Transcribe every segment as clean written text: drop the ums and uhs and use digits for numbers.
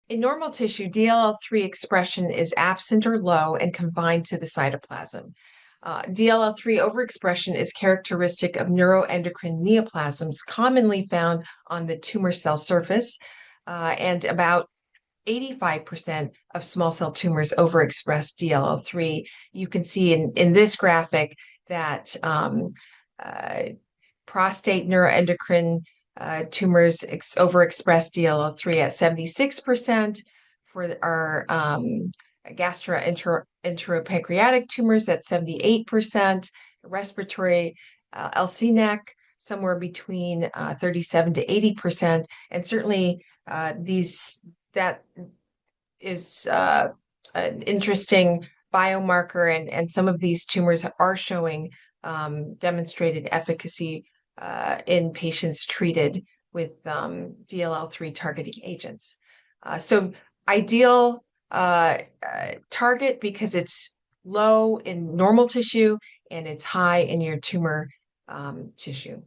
In normal tissue, DLL3 expression is absent or low and confined to the cytoplasm. DLL3 overexpression is characteristic of neuroendocrine neoplasms commonly found on the tumor cell surface, and about 85% of small cell tumors overexpress DLL3. You can see in this graphic that uh, prostate neuroendocrine tumors overexpress DLL3 at 76%. For our gastroenteropancreatic tumors at 78%, respiratory LCNEC somewhere between 37 to 80%, and certainly that is an interesting biomarker, and some of these tumors are showing demonstrated efficacy in patients treated with DLL3 targeting agents. So ideal target because it's low in normal tissue and it's high in your tumor tissue.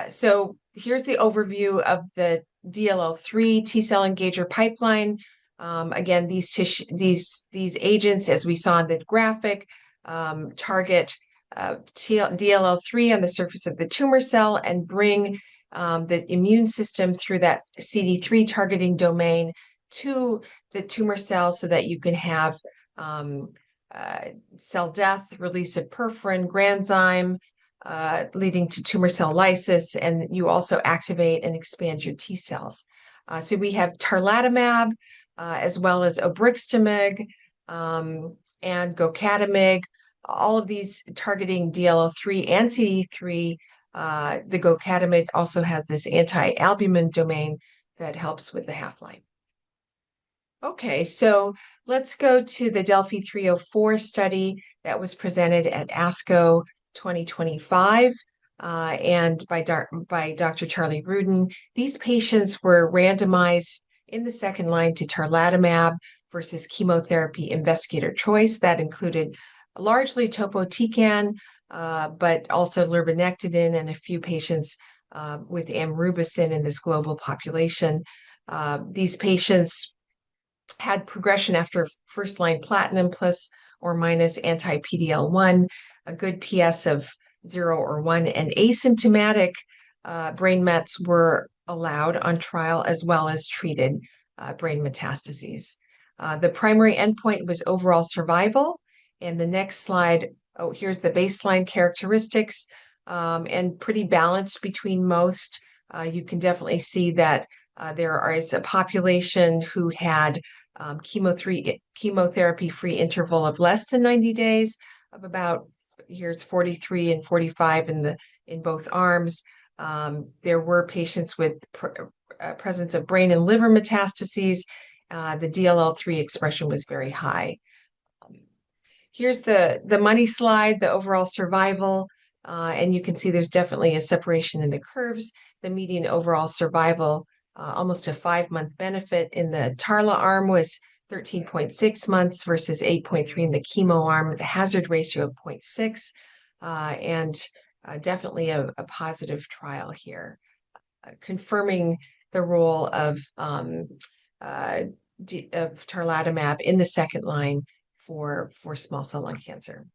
So here's the overview of the DLL3 T-cell engager pipeline. Again, these agents, as we saw in the graphic, target DLL3 on the surface of the tumor cell and bring the immune system through that CD3 targeting domain to the tumor cell so that you can have cell death, release of perforin, granzyme, leading to tumor cell lysis, and you also activate and expand your T cells. So we have tarlatamab, as well as obrixtamig and gocatamig, all of these targeting DLL3 and CD3. The gocatamig also has this anti-albumin domain that helps with the half-life. Okay, so let's go to the Delphi 304 study that was presented at ASCO 2025 and by Dr. Charlie Rudin. These patients were randomized in the second line to tarlatamab versus chemotherapy investigator choice. That included largely topotecan, but also lurbinectedin and a few patients with amrubicin in this global population. These patients had progression after first-line platinum plus or minus anti-PD-L1, a good PS of 0 or 1, and asymptomatic brain mets were allowed on trial as well as treated brain metastases. The primary endpoint was overall survival. And the next slide, here's the baseline characteristics, and pretty balanced between most. You can definitely see that there is a population who had chemotherapy-free interval of less than 90 days, of about, here it's 43 and 45 in both arms. There were patients with presence of brain and liver metastases. The DLL3 expression was very high. Here's the money slide, the overall survival, and you can see there's definitely a separation in the curves. The median overall survival, almost a 5-month benefit in the Tarla arm, was 13.6 months versus 8.3 in the chemo arm, with a hazard ratio of 0.6, and definitely a positive trial here, confirming the role of tarlatamab in the second line for small cell lung cancer.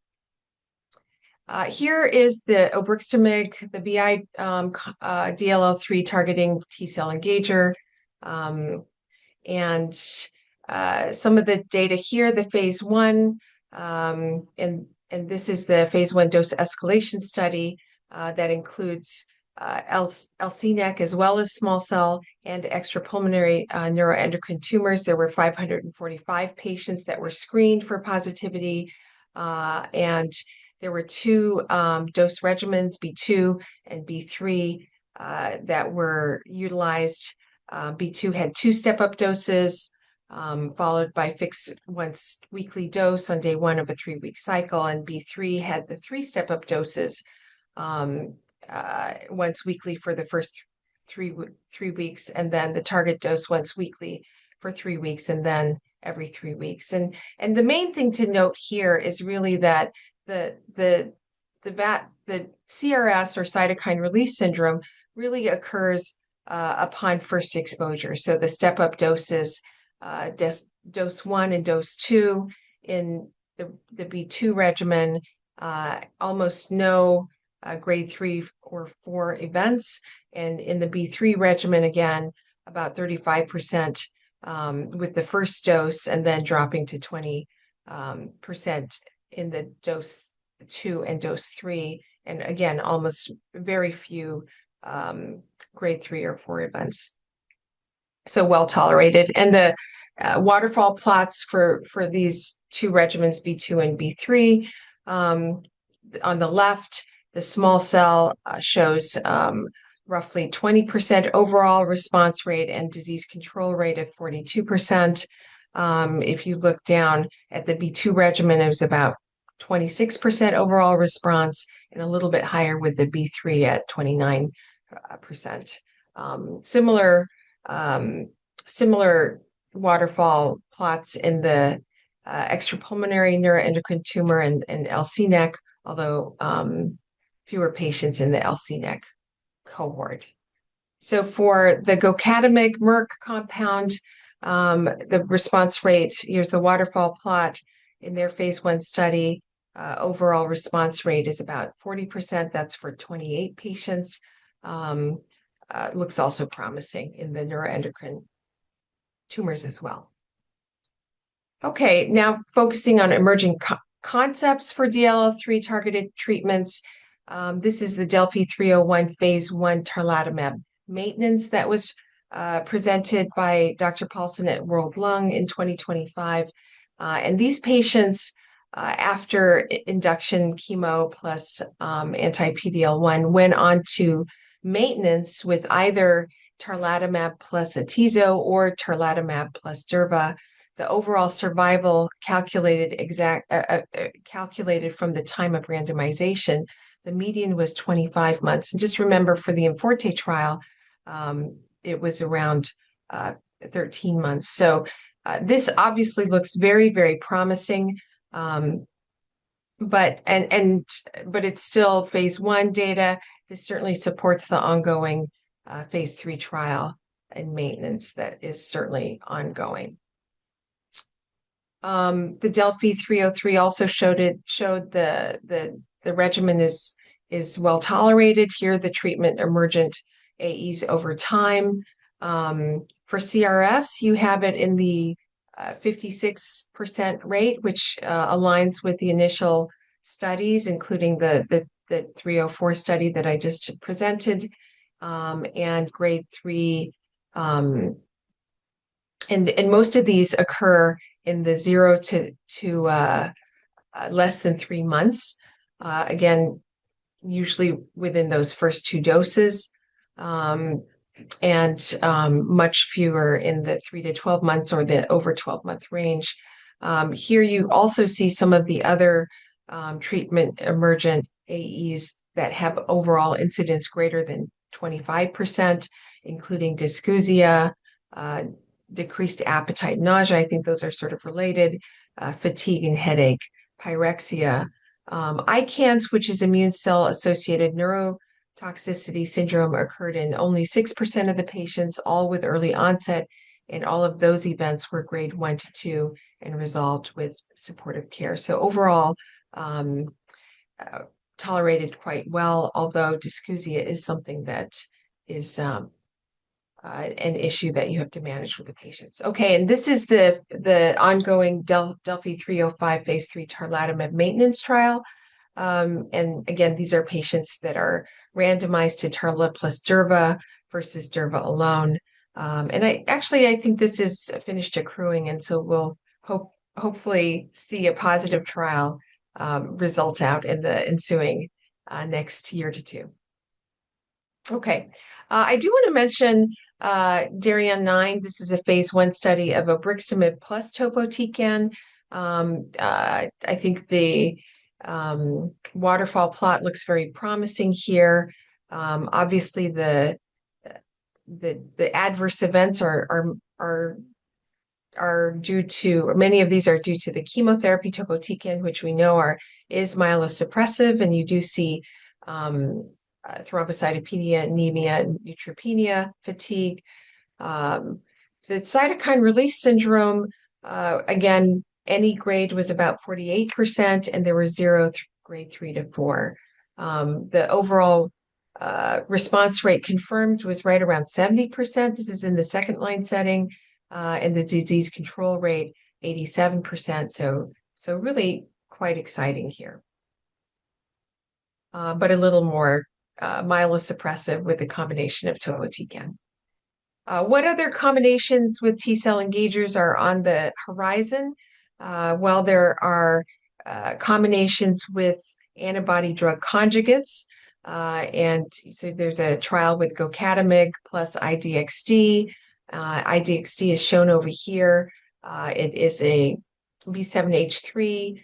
Here is the obrixtamig, the BI DLL3 targeting T-cell engager, and some of the data here, the phase 1, and this is the phase 1 dose escalation study that includes LCNEC as well as small cell and extrapulmonary neuroendocrine tumors. There were 545 patients that were screened for positivity, and there were 2 dose regimens, B2 and B3, that were utilized. B2 had 2 step-up doses, followed by fixed once weekly dose on day 1 of a 3-week cycle, and B3 had the 3 step-up doses once weekly for the first 3 weeks, and then the target dose once weekly for 3 weeks, and then every 3 weeks. And the main thing to note here is really that the CRS or cytokine release syndrome really occurs upon first exposure. So the step-up doses, dose 1 and dose 2 in the B2 regimen, almost no grade 3 or 4 events. And in the B3 regimen, again, about 35% with the first dose, and then dropping to 20% in the dose 2 and dose 3. And again, almost very few grade 3 or 4 events. So well tolerated. And the waterfall plots for these two regimens, B2 and B3, on the left, the small cell shows roughly 20% overall response rate and disease control rate of 42%. If you look down at the B2 regimen, it was about 26% overall response, and a little bit higher with the B3 at 29%. Similar waterfall plots in the extrapulmonary neuroendocrine tumor and LCNEC, although fewer patients in the LCNEC cohort. So for the gocatamic Merck compound, the response rate, here's the waterfall plot in their phase 1 study. Overall response rate is about 40%. That's for 28 patients. Looks also promising in the neuroendocrine tumors as well. Okay, now focusing on emerging concepts for DLL3 targeted treatments. This is the Delphi 301 phase 1 tarlatamab maintenance that was presented by Dr. Paulson at World Lung in 2025. And these patients, after induction chemo plus anti-PD-L1, went on to maintenance with either tarlatamab plus atezo or tarlatamab plus durva. The overall survival calculated from the time of randomization, the median was 25 months. And just remember, for the Inforte trial, it was around 13 months. So this obviously looks very, very promising. But it's still phase 1 data. This certainly supports the ongoing phase 3 trial and maintenance that is certainly ongoing. The Delphi 303 also showed the regimen is well tolerated. Here, the treatment emergent AEs over time. For CRS, you have it in the 56% rate, which aligns with the initial studies, including the 304 study that I just presented, and grade 3. And most of these occur in the 0 to less than 3 months. Again, usually within those first 2 doses, and much fewer in the 3 to 12 months or the over 12-month range. Here you also see some of the other treatment emergent AEs that have overall incidence greater than 25%, including dysgeusia, decreased appetite, nausea. I think those are sort of related, fatigue and headache, pyrexia. ICANS, which is immune cell associated neurotoxicity syndrome, occurred in only 6% of the patients, all with early onset, and all of those events were grade 1 to 2 and resolved with supportive care. So overall, tolerated quite well, although dysgeusia is something that is an issue that you have to manage with the patients. Okay, and this is the ongoing Delphi 305 phase 3 tarlatamab maintenance trial. And again, these are patients that are randomized to tarla plus durva versus durva alone. And I think this is finished accruing, and so we'll hopefully see a positive trial result out in the ensuing next year to 2. Okay, I do want to mention Darien 9. This is a phase 1 study of obrixtamig plus topotecan. I think the waterfall plot looks very promising here. Obviously, the adverse events are due to, or many of these are due to the chemotherapy topotecan, which we know is myelosuppressive, and you do see thrombocytopenia, anemia, neutropenia, fatigue. The cytokine release syndrome, again, any grade was about 48%, and there were zero grade 3 to 4. The overall response rate confirmed was right around 70%. This is in the second line setting, and the disease control rate 87%. So really quite exciting here, but a little more myelosuppressive with the combination of topotecan. What other combinations with T-cell engagers are on the horizon? Well, there are combinations with antibody drug conjugates. And so there's a trial with gocatamig plus IDXD. IDXD is shown over here. It is a B7H3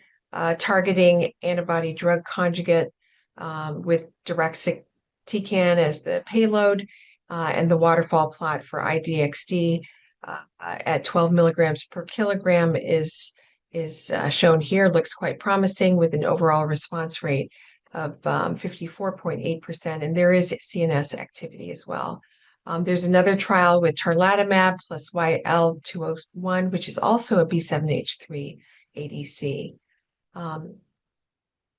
targeting antibody drug conjugate with deruxtecan as the payload. And the waterfall plot for IDXD at 12 milligrams per kilogram is shown here. Looks quite promising with an overall response rate of 54.8%, and there is CNS activity as well. There's another trial with tarlatamab plus YL201, which is also a B7H3 ADC.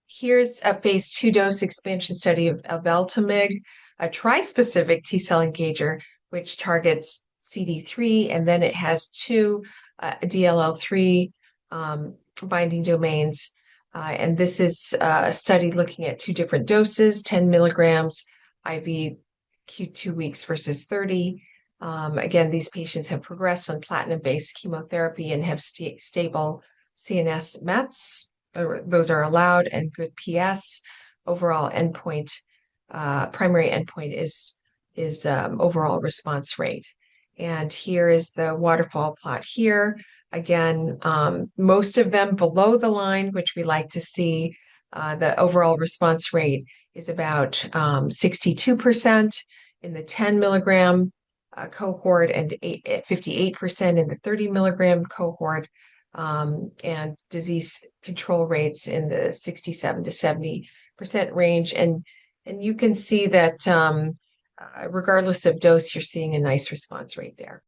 Here's a phase 2 dose expansion study of elveltamig, a trispecific T-cell engager, which targets CD3, and then it has two DLL3 binding domains. And this is a study looking at two different doses, 10 milligrams IV Q2 weeks versus 30. Again, these patients have progressed on platinum-based chemotherapy and have stable CNS mets. Those are allowed, and good PS. Overall endpoint, primary endpoint is overall response rate. And here is the waterfall plot here. Again, most of them below the line, which we like to see. The overall response rate is about 62% in the 10 milligram cohort and 58% in the 30 milligram cohort. And disease control rates in the 67 to 70% range. And you can see that regardless of dose, you're seeing a nice response rate there.